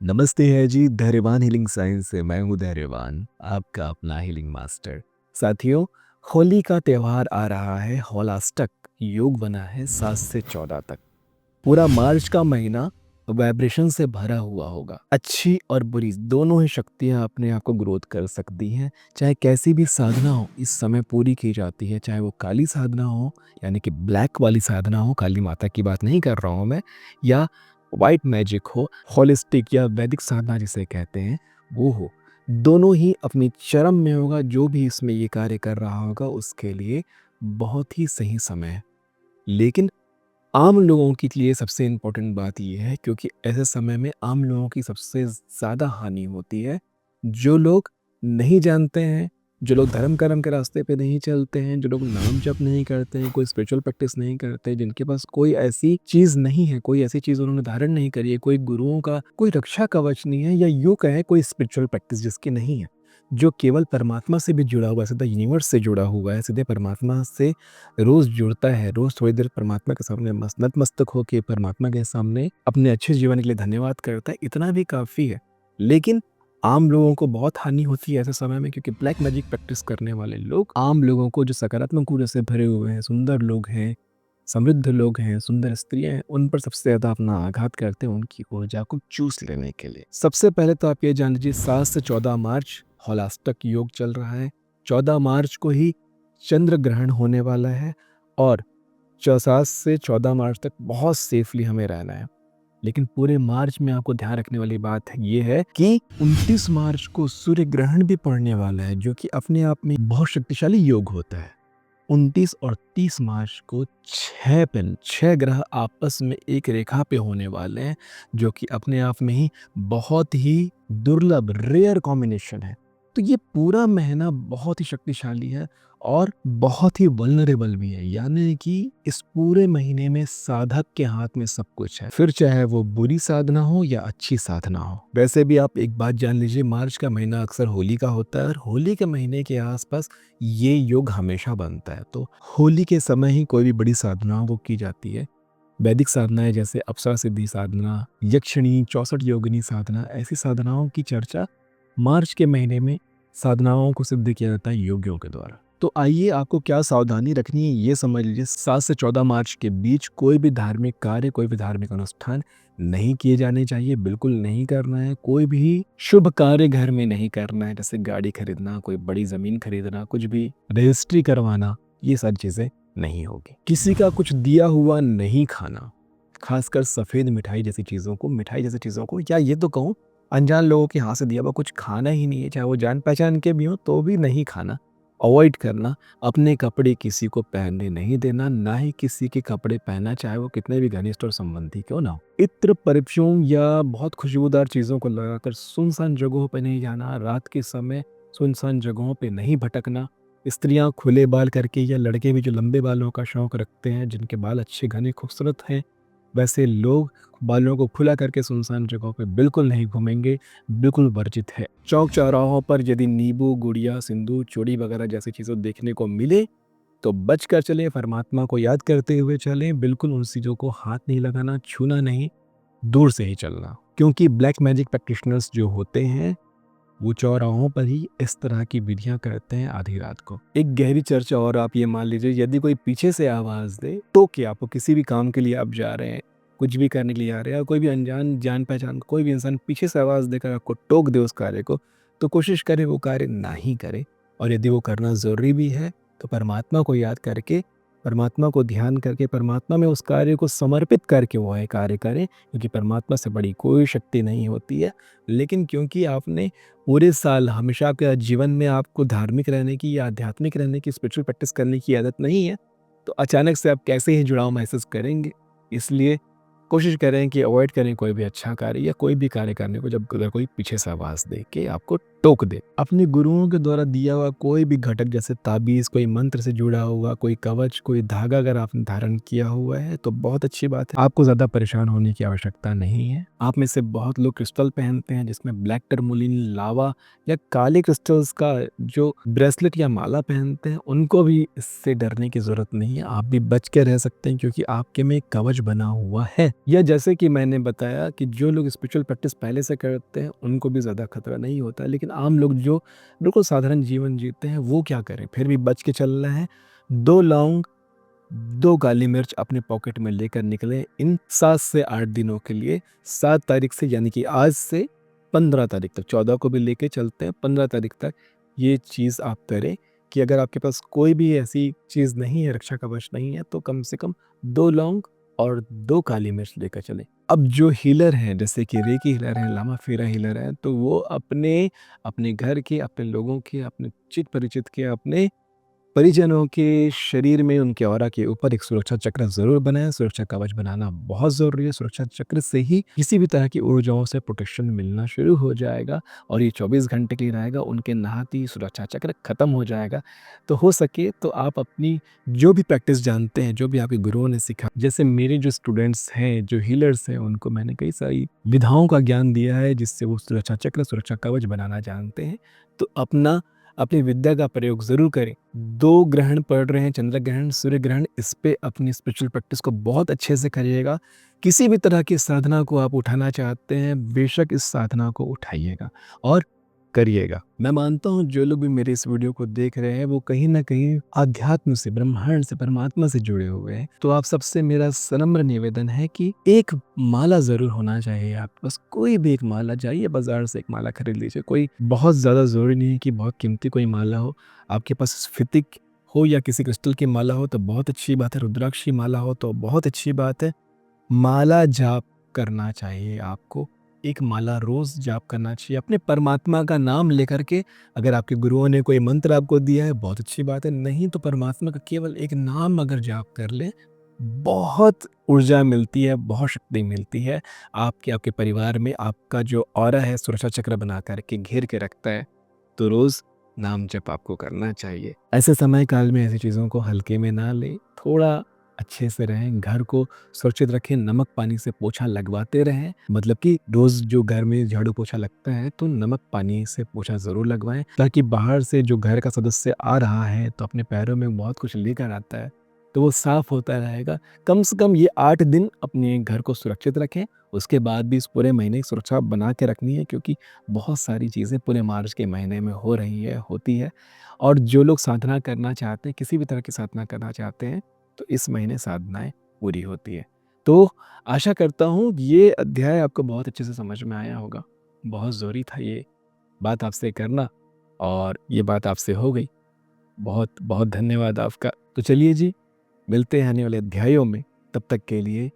नमस्ते है जी, धैर्यवान हीलिंग साइंस से मैं हूँ धैर्यवान, आपका अपना हीलिंग मास्टर। साथियों, होली का त्योहार आ रहा है, होलाष्टक योग बना है 7 से 14 तक। पूरा मार्च का महीना वाइब्रेशन से भरा हुआ होगा। अच्छी और बुरी दोनों ही शक्तियाँ अपने आप को ग्रोथ कर सकती हैं। चाहे कैसी भी साधना हो इस समय पूरी की जाती है, चाहे वो काली साधना हो यानी कि ब्लैक वाली साधना हो, काली माता की बात नहीं कर रहा हूँ मैं, या वाइट मैजिक हो, होलिस्टिक या वैदिक साधना जिसे कहते हैं वो हो। दोनों ही अपनी चरम में होगा। जो भी इसमें ये कार्य कर रहा होगा उसके लिए बहुत ही सही समय है। लेकिन आम लोगों के लिए सबसे इम्पोर्टेंट बात ये है, क्योंकि ऐसे समय में आम लोगों की सबसे ज़्यादा हानि होती है। जो लोग नहीं जानते हैं, जो लोग धर्म कर्म के रास्ते पे नहीं चलते हैं, जो लोग नाम जप नहीं करते हैं, कोई स्पिरिचुअल प्रैक्टिस नहीं करते, जिनके पास कोई ऐसी चीज़ नहीं है, कोई ऐसी चीज़ उन्होंने धारण नहीं करी है, कोई गुरुओं का कोई रक्षा कवच नहीं है, या यूँ कहें कोई स्पिरिचुअल प्रैक्टिस जिसकी नहीं है, जो केवल परमात्मा से भी जुड़ा हुआ है, सीधा यूनिवर्स से जुड़ा हुआ है, सीधे परमात्मा से रोज जुड़ता है, रोज थोड़ी देर परमात्मा के सामने नतमस्तक होके परमात्मा के सामने अपने अच्छे जीवन के लिए धन्यवाद करता है, इतना भी काफी है। लेकिन आम लोगों को बहुत हानि होती है ऐसे समय में, क्योंकि ब्लैक मैजिक प्रैक्टिस करने वाले लोग आम लोगों को, जो सकारात्मक ऊर्जा से भरे हुए हैं, सुंदर लोग हैं, समृद्ध लोग हैं, सुंदर स्त्रियां हैं, उन पर सबसे ज्यादा अपना आघात करते हैं, उनकी ऊर्जा को चूस लेने के लिए। सबसे पहले तो आप ये जान लीजिए, 7 से 14 मार्च होलाष्टक योग चल रहा है। 14 मार्च को ही चंद्र ग्रहण होने वाला है और 7 से 14 मार्च तक बहुत सेफली हमें रहना है। लेकिन पूरे मार्च में आपको ध्यान रखने वाली बात ये है कि 29 मार्च को सूर्य ग्रहण भी पड़ने वाला है, जो कि अपने आप में बहुत शक्तिशाली योग होता है। 29 और 30 मार्च को 6 ग्रह आपस में एक रेखा पे होने वाले हैं, जो कि अपने आप में ही बहुत ही दुर्लभ रेयर कॉम्बिनेशन है। तो ये पूरा महीना बहुत ही शक्तिशाली है और बहुत ही वल्नरेबल भी है, यानी कि इस पूरे महीने में साधक के हाथ में सब कुछ है, फिर चाहे वो बुरी साधना हो या अच्छी साधना हो। वैसे भी आप एक बात जान लीजिए, मार्च का महीना अक्सर होली का होता है और होली के महीने के आसपास ये योग हमेशा बनता है। तो होली के समय ही कोई भी बड़ी साधना वो की जाती है। वैदिक साधनाएं जैसे अप्सरा सिद्धि साधना, यक्षिणी 64 योगिनी साधना, ऐसी साधनाओं की चर्चा मार्च के महीने में साधनाओं को सिद्ध किया जाता है योगियों के द्वारा। तो आइए, आपको क्या सावधानी रखनी है ये समझ लीजिए। 7 से 14 मार्च के बीच कोई भी धार्मिक कार्य, कोई भी धार्मिक अनुष्ठान नहीं किए जाने चाहिए, बिल्कुल नहीं करना है। कोई भी शुभ कार्य घर में नहीं करना है, जैसे गाड़ी खरीदना, कोई बड़ी जमीन खरीदना, कुछ भी रजिस्ट्री करवाना, ये सारी चीजें नहीं होगी। किसी का कुछ दिया हुआ नहीं खाना, खासकर सफेद मिठाई जैसी चीजों को, या ये तो कहूँ अनजान लोगों के हाथ से दिया हुआ कुछ खाना ही नहीं है, चाहे वो जान पहचान के भी हो तो भी नहीं खाना, अवॉइड करना। अपने कपड़े किसी को पहनने नहीं देना, ना ही किसी के कपड़े पहनना, चाहे वो कितने भी घनिष्ठ और संबंधी क्यों ना हो। इत्र, परफ्यूम या बहुत खुशबूदार चीज़ों को लगाकर सुनसान जगहों पर नहीं जाना, रात के समय सुनसान जगहों पर नहीं भटकना। स्त्रियां खुले बाल करके, या लड़के भी जो लंबे बालों का शौक रखते हैं, जिनके बाल अच्छे घने खूबसूरत हैं, वैसे लोग बालों को खुला करके सुनसान जगहों पे बिल्कुल नहीं घूमेंगे, बिल्कुल वर्जित है। चौक चौराहों पर यदि नींबू, गुड़िया, सिंदूर, चूड़ी वगैरह जैसी चीज़ें देखने को मिले तो बच कर चलें, परमात्मा को याद करते हुए चलें। बिल्कुल उन चीज़ों को हाथ नहीं लगाना, छूना नहीं, दूर से ही चलना। क्योंकि ब्लैक मैजिक प्रैक्टिशनर्स जो होते हैं वो चौराहों पर ही इस तरह की विधियां करते हैं आधी रात को। एक गहरी चर्चा और आप ये मान लीजिए, यदि कोई पीछे से आवाज दे तो क्या, आपको किसी भी काम के लिए आप जा रहे हैं, कुछ भी करने के लिए आ रहे हैं, और कोई भी अनजान जान पहचान कोई भी इंसान पीछे से आवाज देकर आपको टोक दे उस कार्य को, तो कोशिश करें वो कार्य ना ही करे। और यदि वो करना जरूरी भी है तो परमात्मा को याद करके, परमात्मा को ध्यान करके, परमात्मा में उस कार्य को समर्पित करके वो है कार्य करें, क्योंकि परमात्मा से बड़ी कोई शक्ति नहीं होती है। लेकिन क्योंकि आपने पूरे साल हमेशा आपके जीवन में आपको धार्मिक रहने की या आध्यात्मिक रहने की, स्पिरिचुअल प्रैक्टिस करने की आदत नहीं है, तो अचानक से आप कैसे ही जुड़ाव महसूस करेंगे। इसलिए कोशिश करें कि अवॉइड करें कोई भी अच्छा कार्य या कोई भी कार्य करने को, जब अगर कोई पीछे से आवाज़ दे के आपको टोक दे। अपने गुरुओं के द्वारा दिया हुआ कोई भी घटक जैसे ताबीज़, कोई मंत्र से जुड़ा हुआ, कोई कवच, कोई धागा अगर आपने धारण किया हुआ है तो बहुत अच्छी बात है। आपको ज़्यादा परेशान होने की आवश्यकता नहीं है। आप में से बहुत लोग क्रिस्टल पहनते हैं जिसमें ब्लैक टरमोलिन, लावा या काले क्रिस्टल्स का जो ब्रेसलेट या माला पहनते हैं, उनको भी इससे डरने की ज़रूरत नहीं है। आप भी बच के रह सकते हैं क्योंकि आपके में एक कवच बना हुआ है। या जैसे कि मैंने बताया कि जो लोग स्पिरिचुअल प्रैक्टिस पहले से करते हैं उनको भी ज़्यादा खतरा नहीं होता है, लेकिन आम लोग जो बिल्कुल साधारण जीवन जीते हैं वो क्या करें? फिर भी बच के चलना है। 2 लौंग, 2 काली मिर्च अपने पॉकेट में लेकर निकलें इन 7 से 8 दिनों के लिए। 7 तारीख से यानी कि आज से 15 तारीख तक, 14 को भी लेके चलते हैं, 15 तारीख तक ये चीज़ आप करें कि अगर आपके पास कोई भी ऐसी चीज़ नहीं है, रक्षा कवच नहीं है, तो कम से कम 2 लौंग और 2 काली मिर्च लेकर चलें। अब जो हीलर हैं, जैसे कि रेकी हीलर हैं, लामा फेरा हीलर हैं, तो वो अपने घर के, अपने लोगों के, अपने चित परिचित के, अपने परिजनों के शरीर में, उनके ऑरा के ऊपर एक सुरक्षा चक्र ज़रूर बनाएँ। सुरक्षा कवच बनाना बहुत ज़रूरी है। सुरक्षा चक्र से ही किसी भी तरह की ऊर्जाओं से प्रोटेक्शन मिलना शुरू हो जाएगा और ये 24 घंटे के लिए रहेगा। उनके नहाते ही सुरक्षा चक्र खत्म हो जाएगा। तो हो सके तो आप अपनी जो भी प्रैक्टिस जानते हैं, जो भी आपके गुरुओं ने सिखा, जैसे मेरे जो स्टूडेंट्स हैं, जो हीलर्स हैं, उनको मैंने कई सारी विधाओं का ज्ञान दिया है जिससे वो सुरक्षा चक्र, सुरक्षा कवच बनाना जानते हैं। तो अपनी विद्या का प्रयोग ज़रूर करें। 2 ग्रहण पड़ रहे हैं, चंद्र ग्रहण, सूर्य ग्रहण, इस पे अपनी स्पिरिचुअल प्रैक्टिस को बहुत अच्छे से करिएगा। किसी भी तरह की साधना को आप उठाना चाहते हैं, बेशक इस साधना को उठाइएगा और करिएगा। मैं मानता हूँ जो लोग भी मेरे इस वीडियो को देख रहे हैं वो कहीं न कहीं आध्यात्म से, ब्रह्मांड से, परमात्मा से जुड़े हुए हैं। तो आप सबसे मेरा सनम्र निवेदन है कि एक माला ज़रूर होना चाहिए आपके पास। कोई भी एक माला, जाइए बाज़ार से एक माला खरीद लीजिए। कोई बहुत ज़्यादा ज़रूरी नहीं है कि बहुत कीमती कोई माला हो। आपके पास स्फटिक हो या किसी क्रिस्टल की माला हो तो बहुत अच्छी बात है। रुद्राक्ष की माला हो तो बहुत अच्छी बात है। माला जाप करना चाहिए आपको। एक माला रोज़ जाप करना चाहिए अपने परमात्मा का नाम लेकर के। अगर आपके गुरुओं ने कोई मंत्र आपको दिया है, बहुत अच्छी बात है, नहीं तो परमात्मा का केवल एक नाम अगर जाप कर लें, बहुत ऊर्जा मिलती है, बहुत शक्ति मिलती है। आपके परिवार में आपका जो ऑरा है सुरक्षा चक्र बना कर के घेर के रखता है। तो रोज़ नाम जप आपको करना चाहिए। ऐसे समय काल में ऐसी चीज़ों को हल्के में ना लें, थोड़ा अच्छे से रहें, घर को सुरक्षित रखें, नमक पानी से पोछा लगवाते रहें। मतलब कि रोज़ जो घर में झाड़ू पोछा लगता है तो नमक पानी से पोछा ज़रूर लगवाएँ, ताकि बाहर से जो घर का सदस्य आ रहा है तो अपने पैरों में बहुत कुछ लेकर आता है, तो वो साफ़ होता रहेगा। कम से कम ये 8 दिन अपने घर को सुरक्षित रखें, उसके बाद भी इस पूरे महीने की सुरक्षा बना के रखनी है क्योंकि बहुत सारी चीज़ें पूरे मार्च के महीने में हो रही है, होती है। और जो लोग साधना करना चाहते हैं, किसी भी तरह की साधना करना चाहते हैं, तो इस महीने साधनाएँ पूरी होती है। तो आशा करता हूँ ये अध्याय आपको बहुत अच्छे से समझ में आया होगा। बहुत ज़रूरी था ये बात आपसे करना और ये बात आपसे हो गई। बहुत बहुत धन्यवाद आपका। तो चलिए जी, मिलते हैं आने वाले अध्यायों में। तब तक के लिए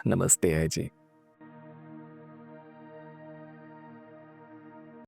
नमस्ते है जी।